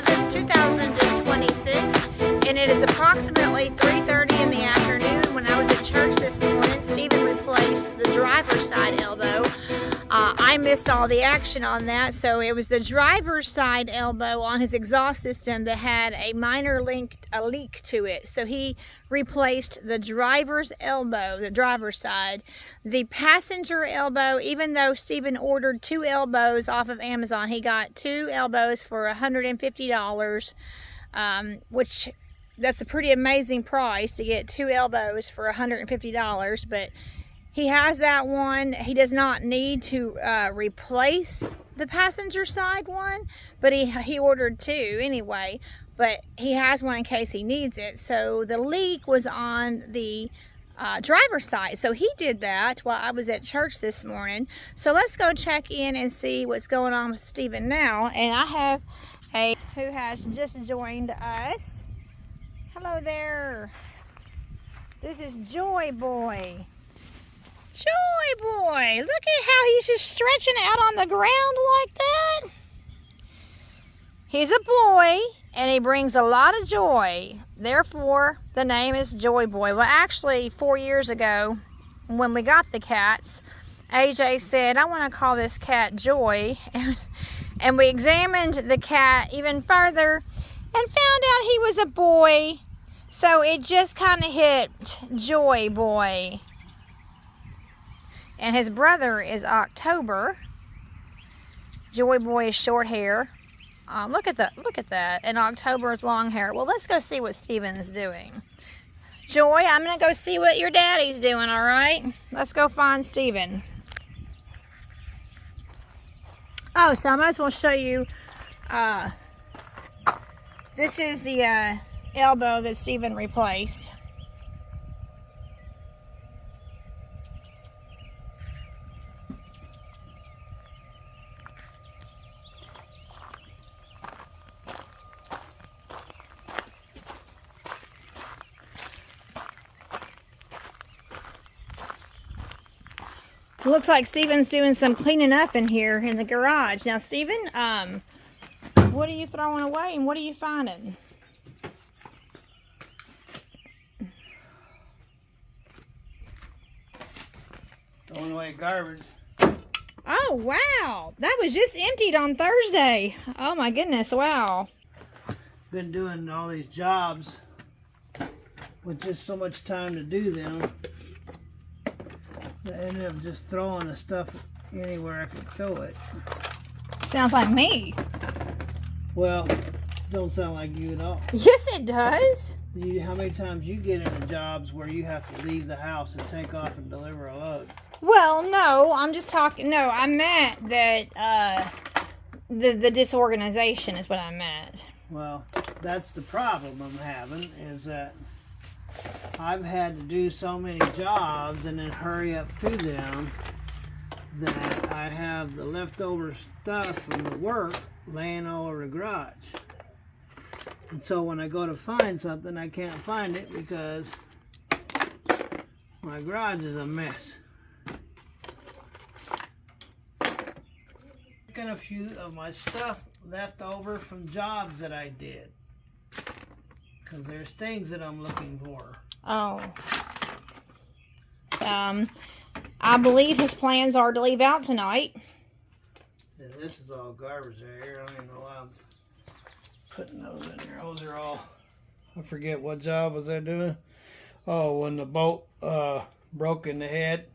11th, 2026, and it is approximately 3:30 in the afternoon. When I was at church this morning, Stephen replaced the driver's side elbow. I missed all the action on that, so it was the driver's side elbow on his exhaust system that had a minor leak to it. So he replaced the driver's elbow, the driver's side. The passenger elbow, even though Stephen ordered 2 elbows off of Amazon, he got 2 elbows for $150, which that's a pretty amazing price to get 2 elbows for $150, but he has that one. He does not need to replace the passenger side one, but he ordered 2 anyway, but he has one in case he needs it. So the leak was on the driver's side, so he did that while I was at church this morning. So let's go check in and see what's going on with Stephen now. And I have who has just joined us. Hello there. This is Joy Boy. Joy Boy, look at how he's just stretching out on the ground like that. He's a boy and he brings a lot of joy. Therefore, the name is Joy Boy. Well, actually, 4 years ago, when we got the cats, AJ said, I want to call this cat Joy. And we examined the cat even further and found out he was a boy. So it just kind of hit Joy Boy. And his brother is October. Joy Boy is short hair. Look at that. And October is long hair. Well, let's go see what Stephen is doing. Joy, I'm going to go see what your daddy's doing, all right? Let's go find Stephen. Oh, so I might as well show you. This is the elbow that Stephen replaced. Looks like Stephen's doing some cleaning up in here in the garage. Now, Stephen, what are you throwing away and what are you finding? Throwing away garbage. Oh, wow. That was just emptied on Thursday. Oh, my goodness. Wow. Been doing all these jobs with just so much time to do them. I ended up just throwing the stuff anywhere I could throw it. Sounds like me. Well, don't sound like you at all. Yes, it does. How many times you get into jobs where you have to leave the house and take off and deliver a load? Well, no, I'm just talking. No, I meant that the disorganization is what I meant. Well, that's the problem I'm having, is that I've had to do so many jobs and then hurry up through them that I have the leftover stuff from the work laying all over the garage. And so when I go to find something, I can't find it because my garage is a mess. Taking a few of my stuff left over from jobs that I did. Because there's things that I'm looking for. Oh. I believe his plans are to leave out tonight. Yeah, this is all garbage right here. I don't even know why I'm putting those in there. Those are all, I forget what job was I doing. Oh, when the bolt broke in the head,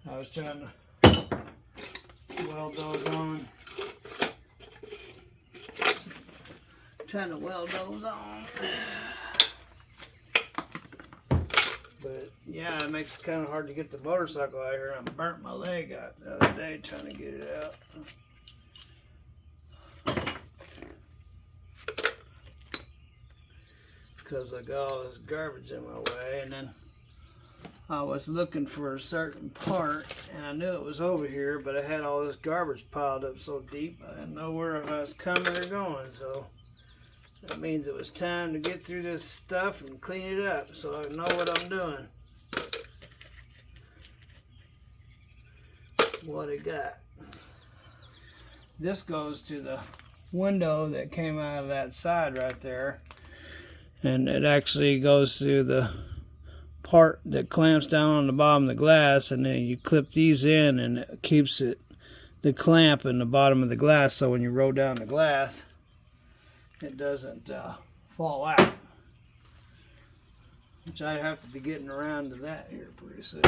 I was trying to weld those on. Trying to weld those on. But yeah, it makes it kind of hard to get the motorcycle out here. I burnt my leg out the other day trying to get it out. Because I got all this garbage in my way, and then I was looking for a certain part and I knew it was over here, but I had all this garbage piled up so deep I didn't know where I was coming or going. So that means it was time to get through this stuff and clean it up so I know what I'm doing. What I got. This goes to the window that came out of that side right there, and it actually goes through the part that clamps down on the bottom of the glass, and then you clip these in and it keeps the clamp in the bottom of the glass, so when you roll down the glass it doesn't fall out, which I have to be getting around to that here pretty soon.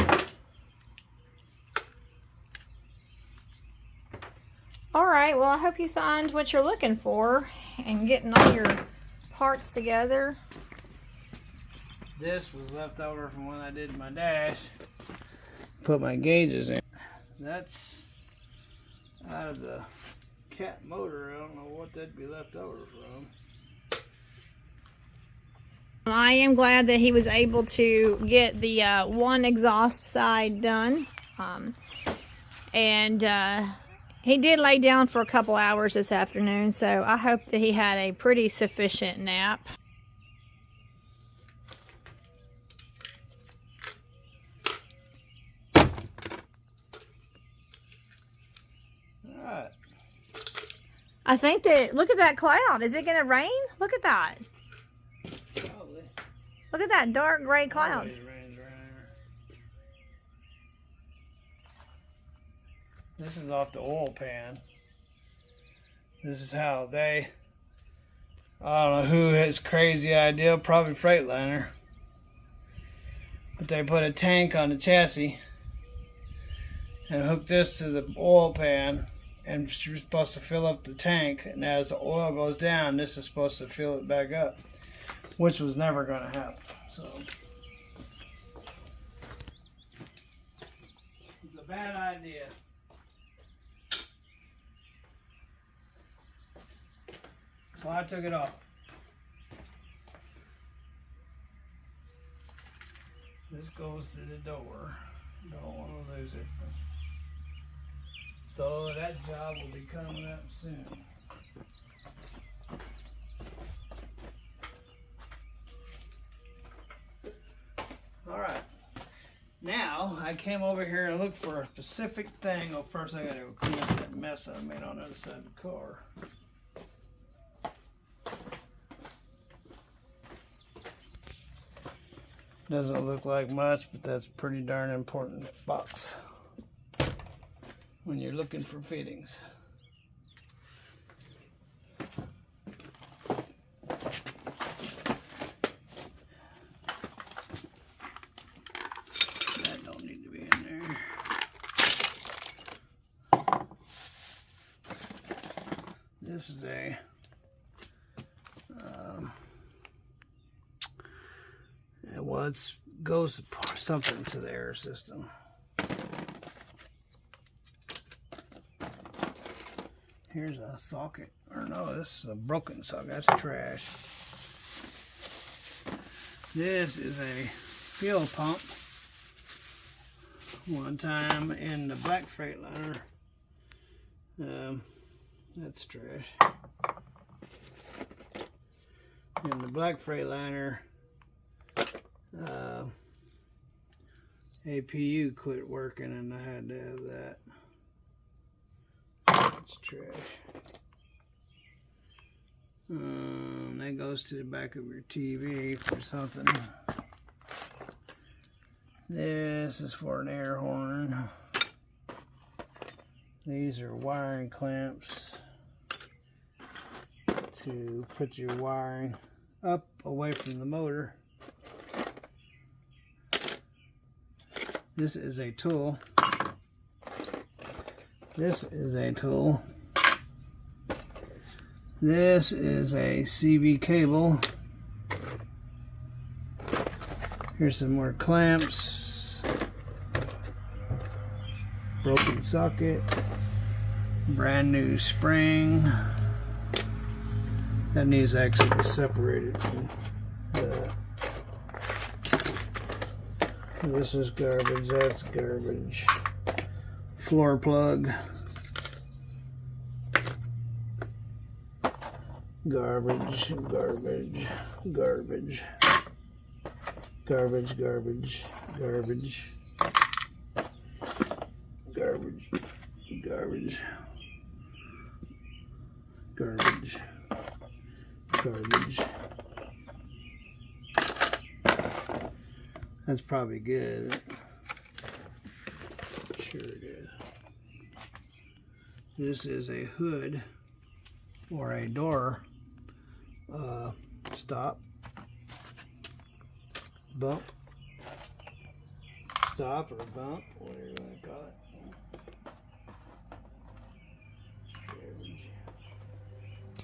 All right, well, I hope you find what you're looking for and getting all your parts together. This was left over from when I did my dash. Put my gauges in. That's out of the cat motor. I don't know what that'd be left over from. I am glad that he was able to get the one exhaust side done. He did lay down for a couple hours this afternoon, so I hope that he had a pretty sufficient nap. Alright. I think that, look at that cloud. Is it going to rain? Look at that. Probably. Look at that dark gray cloud. Always rains around here. This is off the oil pan. This is how they, I don't know who has crazy idea, probably Freightliner. But they put a tank on the chassis and hooked this to the oil pan, and you're supposed to fill up the tank, and as the oil goes down, this is supposed to fill it back up, which was never going to happen. So it's a bad idea. So I took it off. This goes to the door. Don't want to lose it. So that job will be coming up soon. Alright. Now I came over here and looked for a specific thing. Well, first I gotta clean up that mess I made on the other side of the car. Doesn't look like much, but that's a pretty darn important box when you're looking for fittings. That don't need to be in there. This is a well, it goes something to the air system. Here's a socket, or no, this is a broken socket. That's trash. This is a fuel pump. One time in the black Freightliner. That's trash. In the black Freightliner, APU quit working and I had to have that. It's trash. That goes to the back of your TV for something. This is for an air horn. These are wiring clamps to put your wiring up away from the motor. This is a tool. This is a tool. This is a CB cable. Here's some more clamps. Broken socket. Brand new spring. That needs to actually be separated from the. This is garbage, that's garbage. Floor plug. Garbage, garbage, garbage. Garbage, garbage, garbage. Garbage, garbage. Garbage. garbage. That's probably good. Sure it is. This is a hood or a door stop, bump, stop or bump, whatever you want to call it.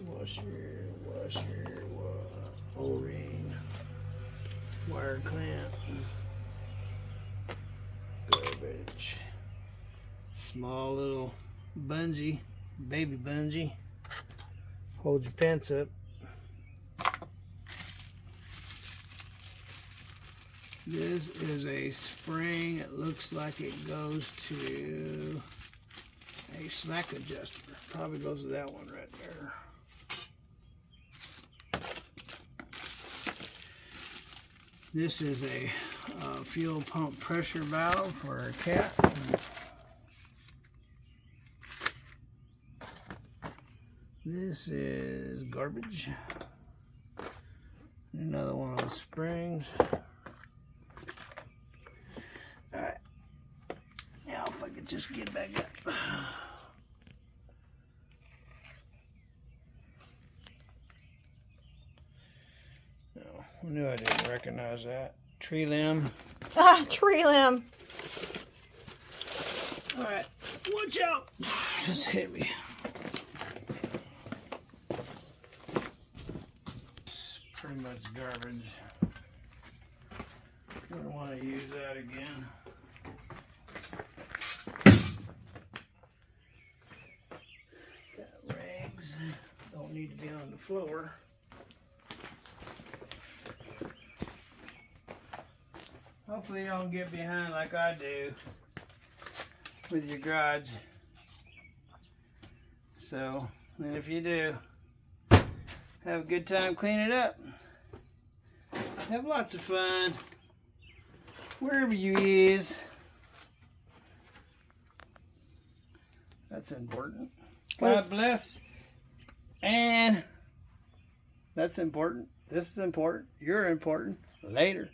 Washer, O-ring, wire clamp, garbage, small little bungee, baby bungee, hold your pants up. This is a spring. It looks like it goes to a slack adjuster. Probably goes to that one right there. This is a fuel pump pressure valve for a cat. This is garbage. Another one of those springs. Alright. Now if I could just get back up. No, I knew I didn't recognize that. Tree limb. Ah, tree limb. Alright, watch out. Just hit me. It's pretty much garbage. Don't want to use that again. Got rags. Don't need to be on the floor. Hopefully you don't get behind like I do with your garage. So, and if you do, have a good time cleaning it up. Have lots of fun wherever you is. That's important. God bless. And that's important. This is important. You're important. Later.